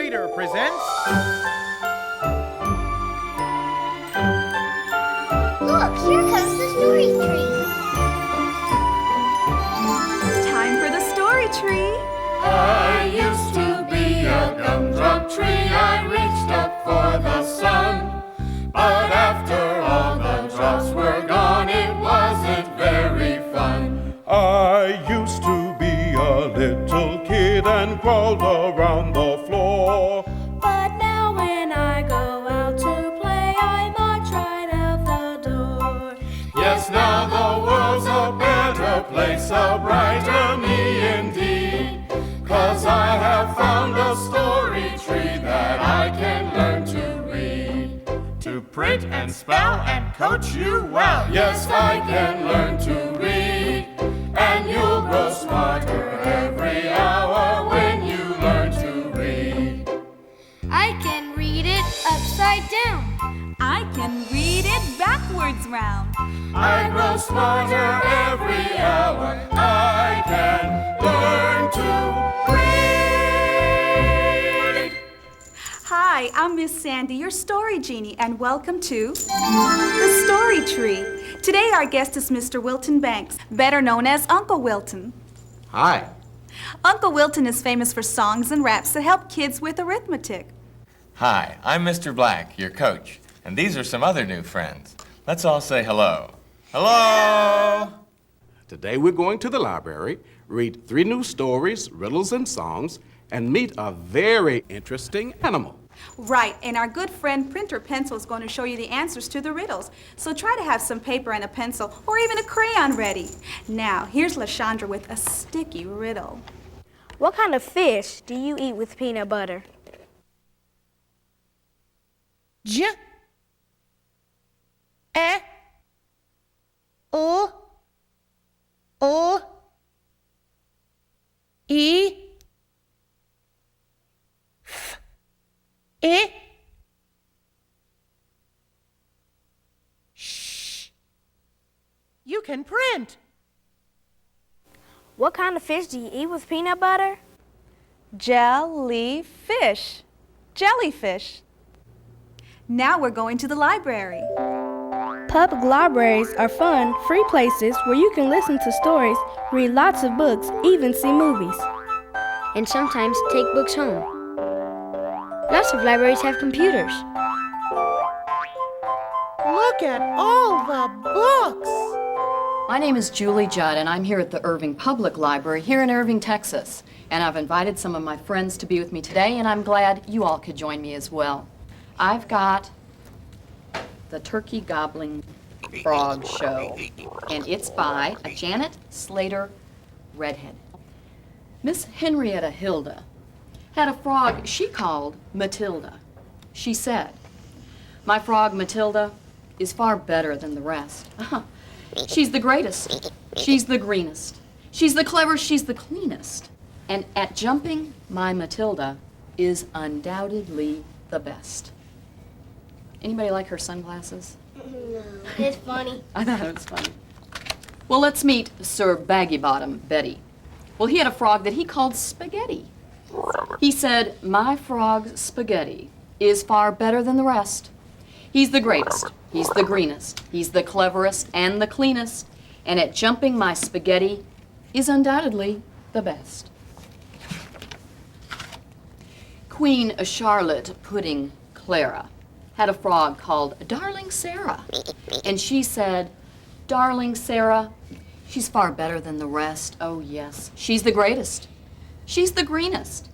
Reader presents... Look, here comes the story tree. Time for the story tree. I used to be a gumdrop tree. I reached up for the sun. But after all the drops were gone, it wasn't very fun. I used to be a little kid and crawled around the floor. But now when I go out to play, I march right out the door. Yes, now the world's a better place, a brighter me indeed. 'Cause I have found a story tree that I can learn to read. To print and spell and coach you well. Yes, I can learn to read. And you'll grow smarter every hour when you learn to read. I can read it upside down. I can read it backwards round. I grow smarter every hour. I can learn to read. Hi, I'm Miss Sandy, your story genie, and welcome to the Story Tree. Today our guest is Mr. Wilton Banks, better known as Uncle Wilton. Hi. Uncle Wilton is famous for songs and raps that help kids with arithmetic. Hi, I'm Mr. Black, your coach, and these are some other new friends. Let's all say hello. Hello! Today we're going to the library, read 3 new stories, riddles, and songs, and meet a very interesting animal. Right, and our good friend Printer Pencil is going to show you the answers to the riddles. So try to have some paper and a pencil, or even a crayon ready. Now, here's LaShondra with a sticky riddle. What kind of fish do you eat with peanut butter? J E O O E F E Shh. You can print. What kind of fish do you eat with peanut butter? Jellyfish. Jellyfish. Now we're going to the library. Public libraries are fun, free places where you can listen to stories, read lots of books, even see movies. And sometimes take books home. Lots of libraries have computers. Look at all the books. My name is Julie Judd, and I'm here at the Irving Public Library here in Irving, Texas. And I've invited some of my friends to be with me today, and I'm glad you all could join me as well. I've got the Turkey Gobbling Frog Show, and it's by a Janet Slater redhead. Miss Henrietta Hilda had a frog she called Matilda. She said, "My frog Matilda is far better than the rest. She's the greatest, she's the greenest, she's the cleverest, she's the cleanest. And at jumping, my Matilda is undoubtedly the best." Anybody like her sunglasses? No, it's funny. I thought it was funny. Well, let's meet Sir Baggy-Bottom Betty. Well, he had a frog that he called Spaghetti. He said, "My frog Spaghetti is far better than the rest. He's the greatest, he's the greenest, he's the cleverest and the cleanest, and at jumping my Spaghetti is undoubtedly the best." Queen Charlotte Pudding Clara had a frog called Darling Sarah. And she said, "Darling Sarah, she's far better than the rest. Oh, yes, she's the greatest. She's the greenest.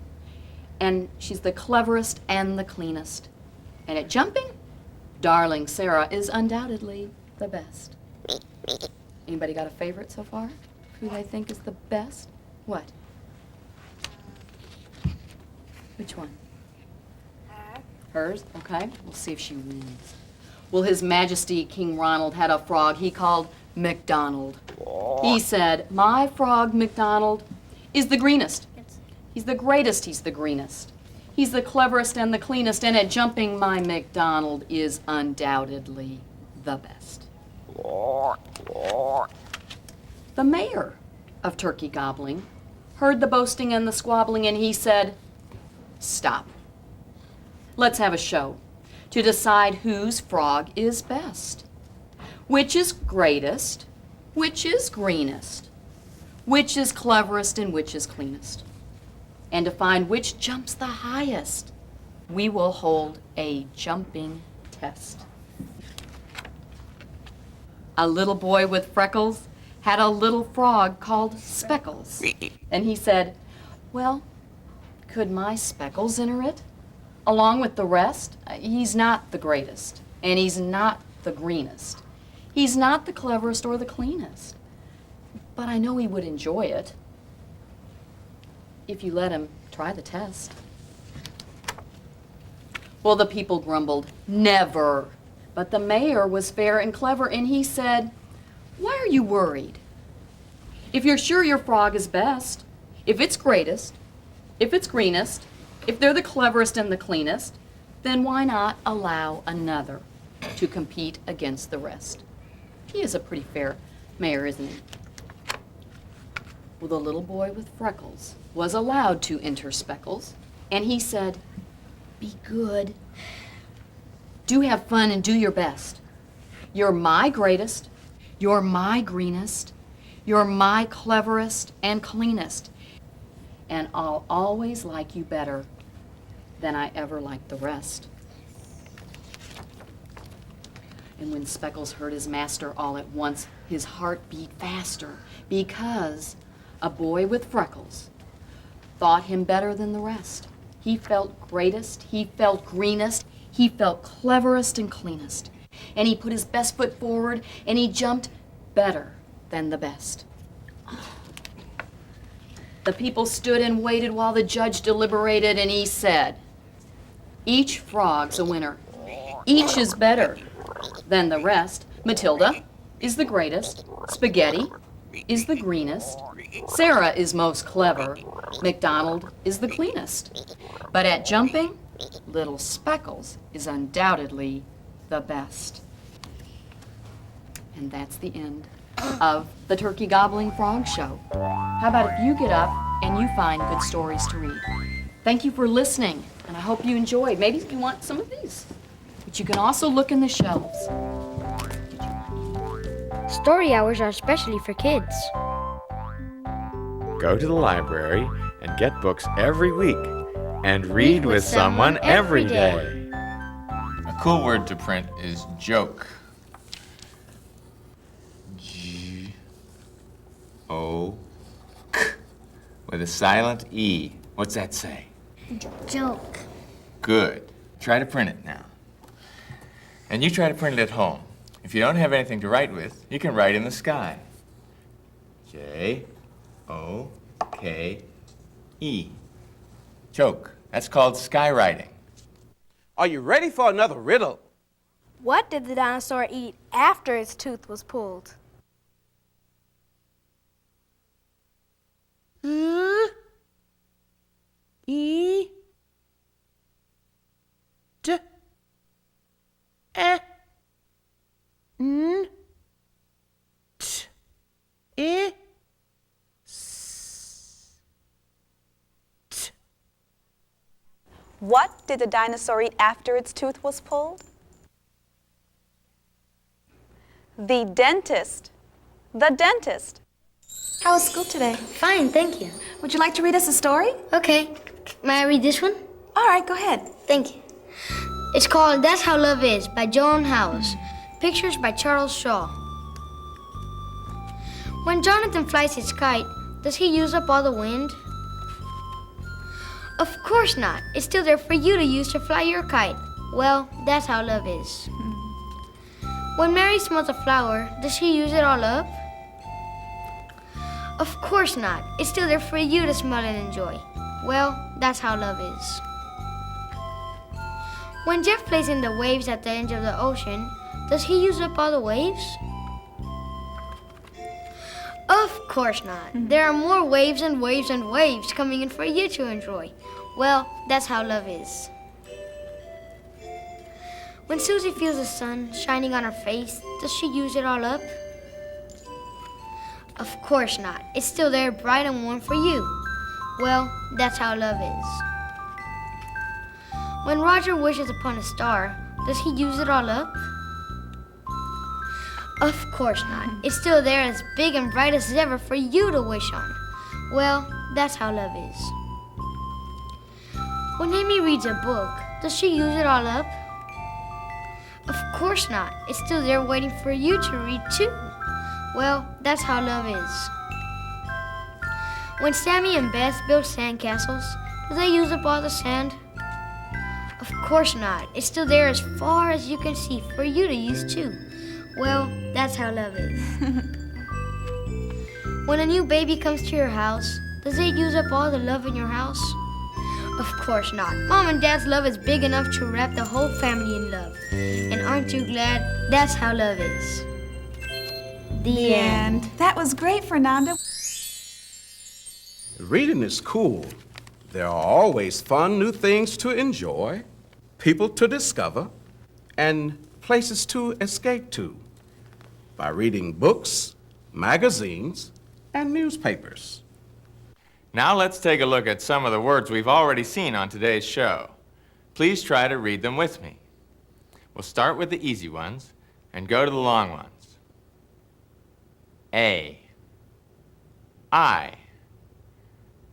And she's the cleverest and the cleanest. And at jumping, Darling Sarah is undoubtedly the best." Anybody got a favorite so far? Who they think is the best? What? Which one? Hers? Okay, we'll see if she wins. Well, His Majesty King Ronald had a frog he called MacDonald. He said, "My frog MacDonald is the greenest. He's the greatest, he's the greenest. He's the cleverest and the cleanest, and at jumping, my MacDonald is undoubtedly the best." The mayor of Turkey Gobbling heard the boasting and the squabbling, and he said, "Stop. Let's have a show to decide whose frog is best. Which is greatest? Which is greenest? Which is cleverest and which is cleanest? And to find which jumps the highest, we will hold a jumping test. A little boy with freckles had a little frog called Speckles. And he said, well, could my Speckles enter it? Along with the rest, he's not the greatest, and he's not the greenest. He's not the cleverest or the cleanest. But I know he would enjoy it if you let him try the test. Well, the people grumbled, never. But the mayor was fair and clever, and he said, why are you worried? If you're sure your frog is best, if it's greatest, if it's greenest, if they're the cleverest and the cleanest, then why not allow another to compete against the rest? He is a pretty fair mayor, isn't he? Well, the little boy with freckles was allowed to enter Speckles, and he said, be good. Do have fun and do your best. You're my greatest, you're my greenest, you're my cleverest and cleanest, and I'll always like you better than I ever liked the rest. And when Speckles heard his master all at once, his heart beat faster, because a boy with freckles thought him better than the rest. He felt greatest, he felt greenest, he felt cleverest and cleanest. And he put his best foot forward, and he jumped better than the best. The people stood and waited while the judge deliberated, and he said, each frog's a winner. Each is better than the rest. Matilda is the greatest. Spaghetti is the greenest. Sarah is most clever. McDonald is the cleanest. But at jumping, little Speckles is undoubtedly the best. And that's the end of the Turkey Gobbling Frog Show. How about if you get up and you find good stories to read? Thank you for listening, and I hope you enjoyed. Maybe you want some of these. But you can also look in the shelves. Story hours are especially for kids. Go to the library and get books every week and read with someone every day. A cool word to print is joke. G-O-K with a silent E. What's that say? Joke. Good. Try to print it now. And you try to print it at home. If you don't have anything to write with, you can write in the sky. J-O-K-E. Joke. That's called skywriting. Are you ready for another riddle? What did the dinosaur eat after its tooth was pulled? E D E N T E S T. What did the dinosaur eat after its tooth was pulled? The dentist. The dentist. How was school today? Fine, thank you. Would you like to read us a story? Okay. May I read this one? All right, go ahead. Thank you. It's called That's How Love Is by Joan Howes. Pictures by Charles Shaw. When Jonathan flies his kite, does he use up all the wind? Of course not. It's still there for you to use to fly your kite. Well, that's how love is. When Mary smells a flower, does she use it all up? Of course not. It's still there for you to smell and enjoy. Well, that's how love is. When Jeff plays in the waves at the edge of the ocean, does he use up all the waves? Of course not. There are more waves and waves and waves coming in for you to enjoy. Well, that's how love is. When Susie feels the sun shining on her face, does she use it all up? Of course not. It's still there bright and warm for you. Well, that's how love is. When Roger wishes upon a star, does he use it all up? Of course not. It's still there as big and bright as ever for you to wish on. Well, that's how love is. When Amy reads a book, does she use it all up? Of course not. It's still there waiting for you to read too. Well, that's how love is. When Sammy and Beth build sandcastles, do they use up all the sand? Of course not. It's still there as far as you can see for you to use too. Well, that's how love is. When a new baby comes to your house, does it use up all the love in your house? Of course not. Mom and Dad's love is big enough to wrap the whole family in love. And aren't you glad that's how love is? The end. That was great, Fernanda. Reading is cool. There are always fun new things to enjoy, people to discover, and places to escape to by reading books, magazines, and newspapers. Now let's take a look at some of the words we've already seen on today's show. Please try to read them with me. We'll start with the easy ones and go to the long ones. A, I,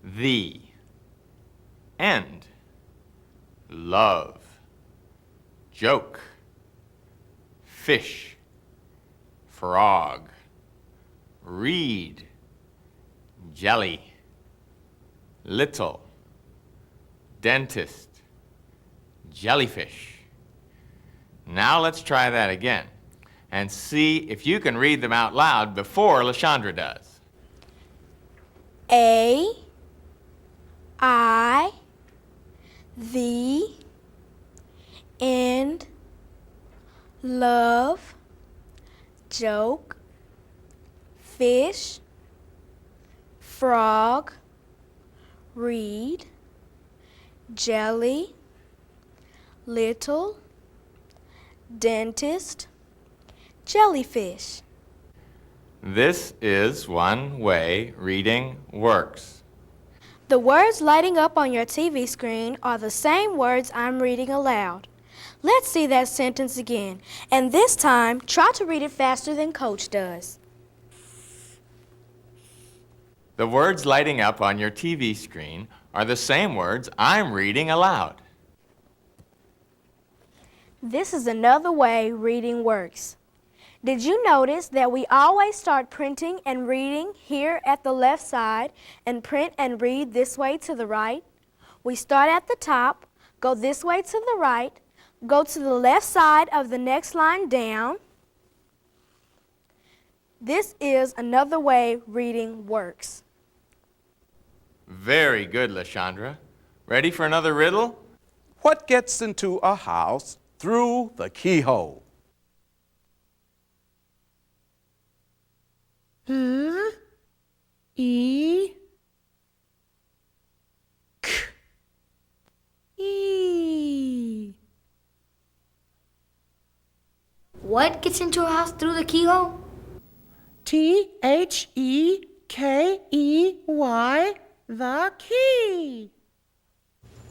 the, end, love, joke, fish, frog, read, jelly, little, dentist, jellyfish. Now let's try that again and see if you can read them out loud before LaShondra does. A, I, the, end, love, joke, fish, frog, read, jelly, little, dentist, jellyfish. This is one way reading works. The words lighting up on your TV screen are the same words I'm reading aloud. Let's see that sentence again, and this time try to read it faster than Coach does. The words lighting up on your TV screen are the same words I'm reading aloud. This is another way reading works. Did you notice that we always start printing and reading here at the left side and print and read this way to the right? We start at the top, go this way to the right, go to the left side of the next line down. This is another way reading works. Very good, LaShondra. Ready for another riddle? What gets into a house through the keyhole? E, K, E. What gets into a house through the keyhole? T-H-E-K-E-Y, the key.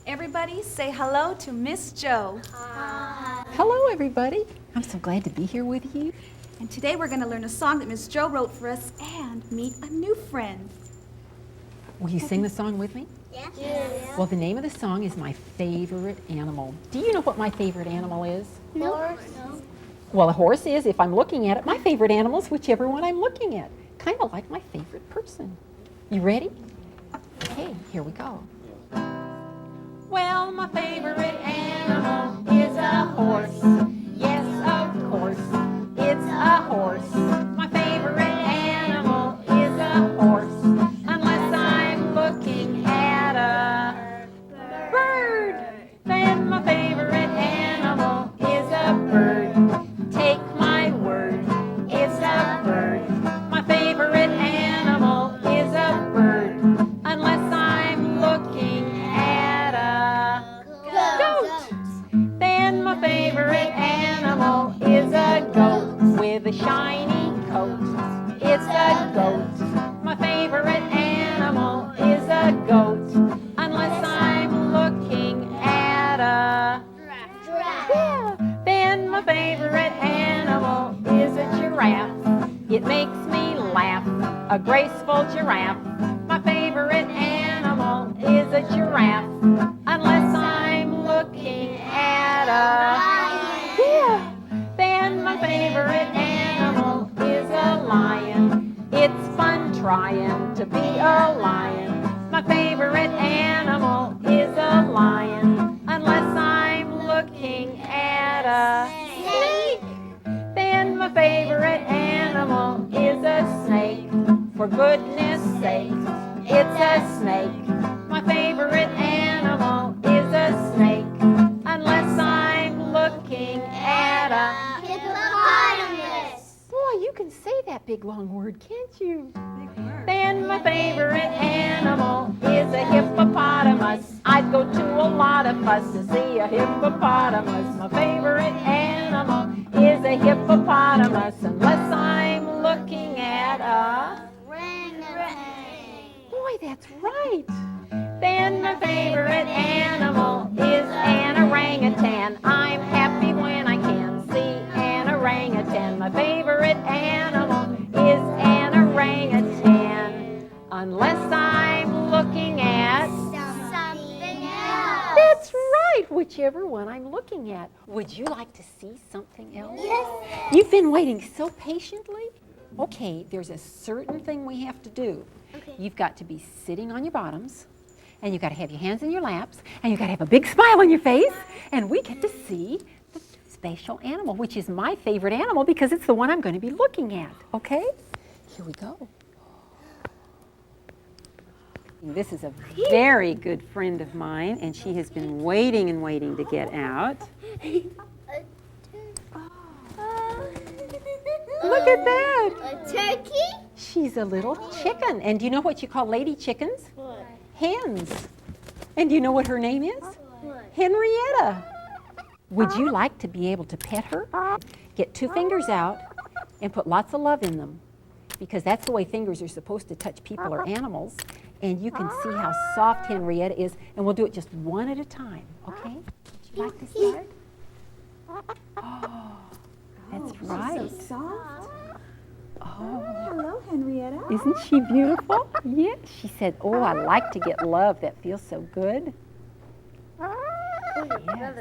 Everybody say hello to Miss Jo. Hello, everybody. I'm so glad to be here with you. And today we're going to learn a song that Miss Jo wrote for us and meet a new friend. Will you sing the song with me? Yes. Well, the name of the song is My Favorite Animal. Do you know what my favorite animal is? No. Well, a horse is, if I'm looking at it. My favorite animal is whichever one I'm looking at. Kind of like my favorite person. You ready? Okay, here we go. Well, my favorite animal is a horse. Yes, of course, it's a horse. My favorite animal is a horse, unless I'm looking at a bird. Then my favorite animal is a bird. Take my word, it's a bird. My favorite animal is a bird, unless I'm looking at a goat. Then my favorite a graceful giraffe. My favorite animal is a giraffe, unless I'm looking at a lion. Yeah. Then my favorite animal is a lion. It's fun trying to be a lion. My favorite animal is a lion, unless I'm looking at a snake. Then my favorite animal is a snake. For goodness sake, it's a snake. My favorite animal is a snake, unless I'm looking at a Hippopotamus. Boy, you can say that big long word, can't you? Then my favorite animal is a hippopotamus. I'd go to a lot of fuss to see a hippopotamus. My favorite animal is a hippopotamus, unless I'm looking at a Orangutan. Boy, that's right. Then my favorite animal is an orangutan. I'm happy when I can see an orangutan. My favorite animal is an orangutan, unless I'm looking at Something else. That's right, whichever one I'm looking at. Would you like to see something else? Yes. You've been waiting so patiently. Okay, there's a certain thing we have to do. Okay. You've got to be sitting on your bottoms, and you've got to have your hands in your laps, and you've got to have a big smile on your face, and we get to see the spatial animal, which is my favorite animal because it's the one I'm going to be looking at, okay? Here we go. This is a very good friend of mine, and she has been waiting and waiting to get out. Look at that. A turkey? She's a little chicken. And do you know what you call lady chickens? What? Hens. And do you know what her name is? What? Henrietta. Would you like to be able to pet her? Get 2 fingers out and put lots of love in them, because that's the way fingers are supposed to touch people or animals. And you can see how soft Henrietta is, and we'll do it just one at a time, okay? Would you like to start? Oh, that's right. She's so soft. Oh, Hello, Henrietta. isn't she beautiful? Yes. She said, oh, I like to get love. That feels so good. Yes.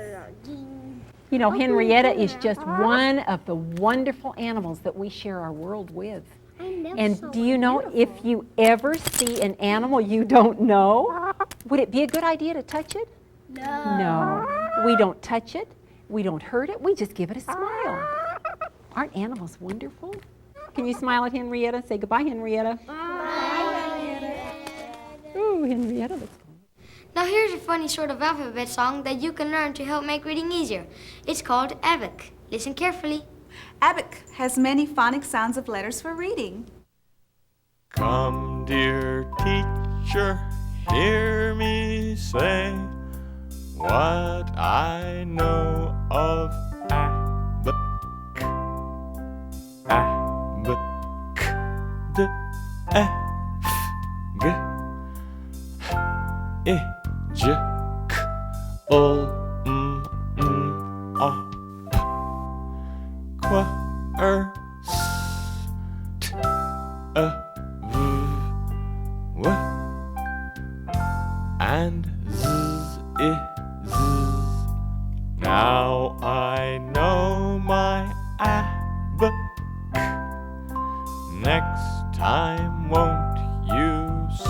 You know, Henrietta is just one of the wonderful animals that we share our world with. And do you know, if you ever see an animal you don't know, would it be a good idea to touch it? No. We don't touch it. We don't hurt it. We just give it a smile. Aren't animals wonderful? Can you smile at Henrietta? Say goodbye, Henrietta. Ooh, Henrietta looks cool. Now here's a funny sort of alphabet song that you can learn to help make reading easier. It's called ABAC. Listen carefully. ABAC has many phonic sounds of letters for reading. Come, dear teacher, hear me say what I know of ABAC. ABAC. D, F, G, H, I, J, K, L, M, N, O, P, Q, R, S, T, U, V, W, and Z, I, Z. Now I know my ABAC. Next time, won't you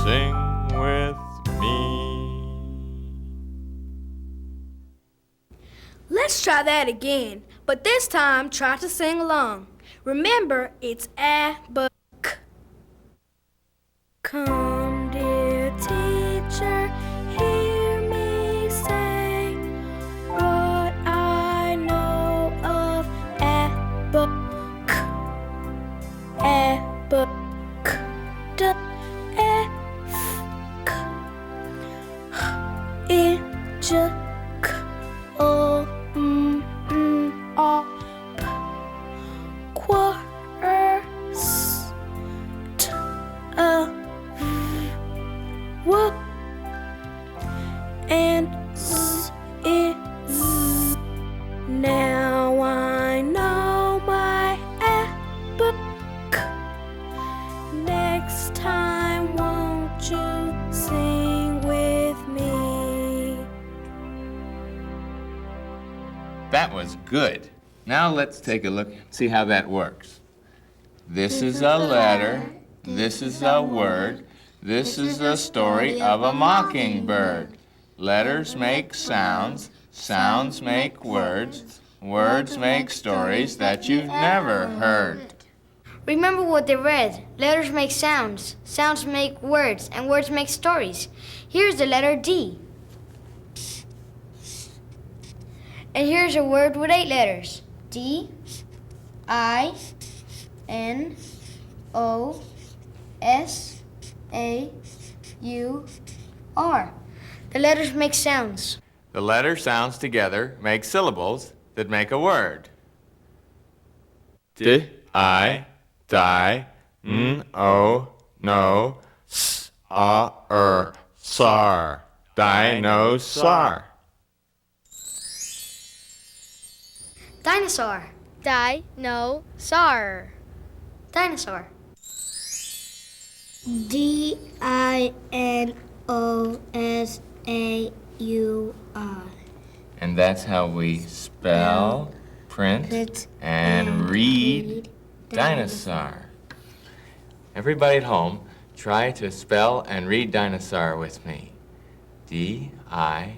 sing with me? Let's try that again, but this time try to sing along. Remember, it's ABAC. Come, dear teacher, hear me say what I know of ABAC. ABAC. D, F, K, H, I, J, K, L, M, N, O, P, Q, R, S, T, U, V, W, and Z, I, Z. Now I know my ABAC. Next That was good. Now let's take a look and see how that works. This is a letter. This is a word. This is the story of a mockingbird. Letters make sounds. Sounds make words. Words make stories that you've never heard. Remember what they read. Letters make sounds. Sounds make words. And words make stories. Here's the letter D. And here's a word with 8 letters. D, I, N, O, S, A, U, R. The letters make sounds. The letter sounds together make syllables that make a word. D, I, die, n, o, no, s, a, sar. Dinosaur. Dinosaur. Dinosaur. Dinosaur. Dinosaur. And that's how we spell, print, and read dinosaur. Everybody at home, try to spell and read dinosaur with me. D-I-N-O-S-A-U-R.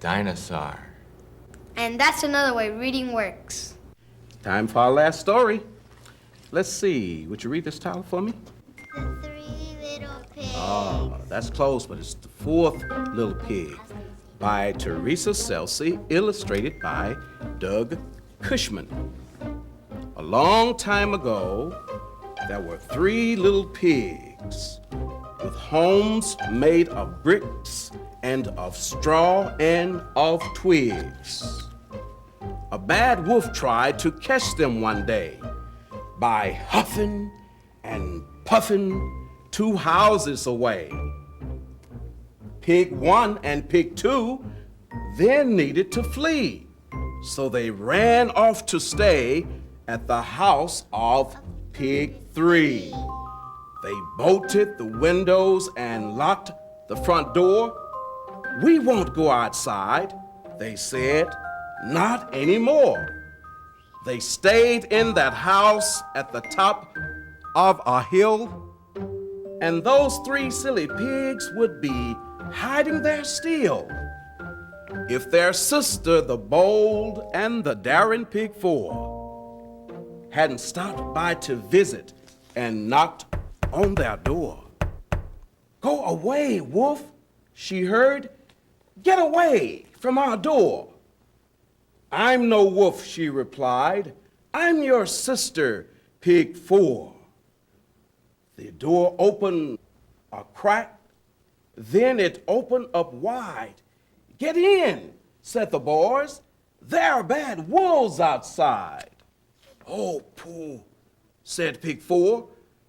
Dinosaur. And that's another way reading works. Time for our last story. Let's see. Would you read this title for me? The Three Little Pigs. Oh, that's close, but it's The Fourth Little Pig by Teresa Celsey, illustrated by Doug Cushman. A long time ago, there were 3 little pigs with homes made of bricks and of straw and of twigs. A bad wolf tried to catch them one day by huffing and puffing 2 houses away. Pig 1 and Pig 2 then needed to flee, so they ran off to stay at the house of Pig 3. They bolted the windows and locked the front door. "We won't go outside," they said. "Not anymore." They stayed in that house at the top of a hill, and those 3 silly pigs would be hiding there still if their sister, the bold and the daring Pig 4, hadn't stopped by to visit and knocked on their door. "Go away, wolf," she heard. "Get away from our door." "I'm no wolf," she replied. "I'm your sister, Pig 4. The door opened a crack, then it opened up wide. "Get in," said the boys. "There are bad wolves outside." "Oh, pooh," said Pig 4.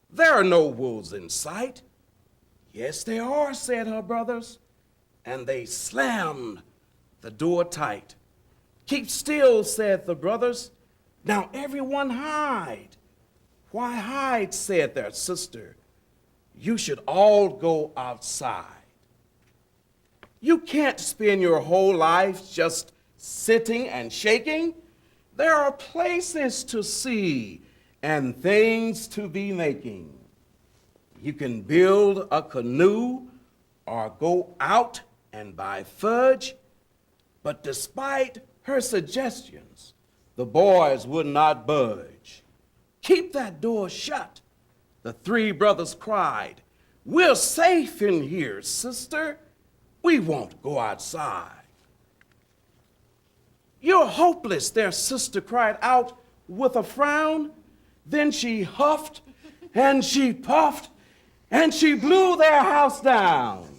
"There are no wolves in sight." "Yes, there are," said her brothers, and they slammed the door tight. "Keep still," said the brothers. "Now everyone hide." "Why hide?" said their sister. "You should all go outside. You can't spend your whole life just sitting and shaking. There are places to see and things to be making. You can build a canoe or go out and buy fudge." But despite her suggestions, the boys would not budge. "Keep that door shut," the 3 brothers cried. "We're safe in here, sister. We won't go outside." "You're hopeless," their sister cried out with a frown. Then she huffed and she puffed and she blew their house down.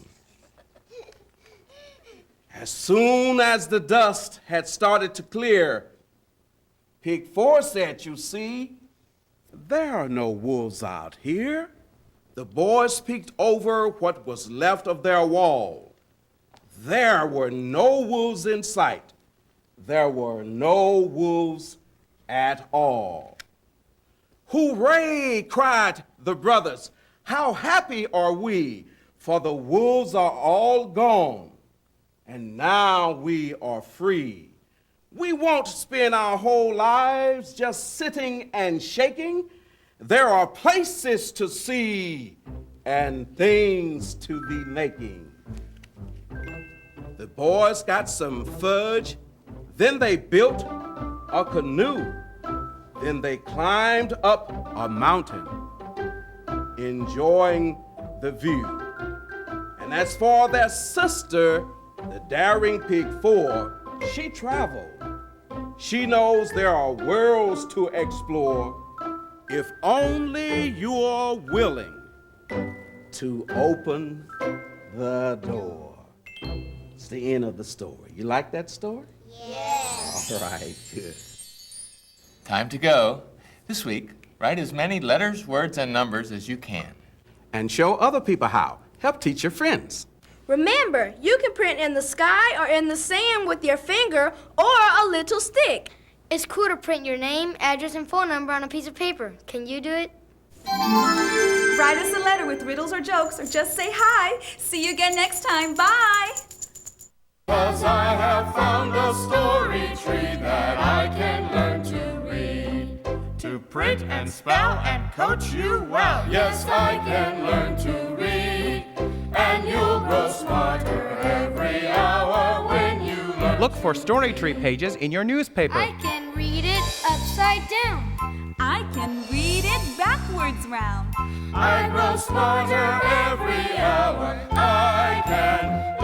As soon as the dust had started to clear, Pig 4 said, "You see, there are no wolves out here." The boys peeked over what was left of their wall. There were no wolves in sight. There were no wolves at all. "Hooray!" cried the brothers. "How happy are we, for the wolves are all gone." and now we are free. We won't spend our whole lives just sitting and shaking. There are places to see and things to be making. The boys got some fudge, then they built a canoe, then they climbed up a mountain, enjoying the view. And as for their sister, the daring pig 4, she traveled. She knows there are worlds to explore if only you are willing to open the door. It's the end of the story. You like that story? Yes. All right, good. Time to go. This week, write as many letters, words, and numbers as you can. And show other people how. Help teach your friends. Remember, you can print in the sky or in the sand with your finger or a little stick. It's cool to print your name, address, and phone number on a piece of paper. Can you do it? Write us a letter with riddles or jokes, or just say hi. See you again next time. Bye. 'Cause I have found a story tree that I can learn to read. To print and spell and coach you well. Yes, I can learn to read. And you'll grow smarter every hour when you learn. Look for story tree pages in your newspaper. I can read it upside down. I can read it backwards round. I grow smarter every hour. I can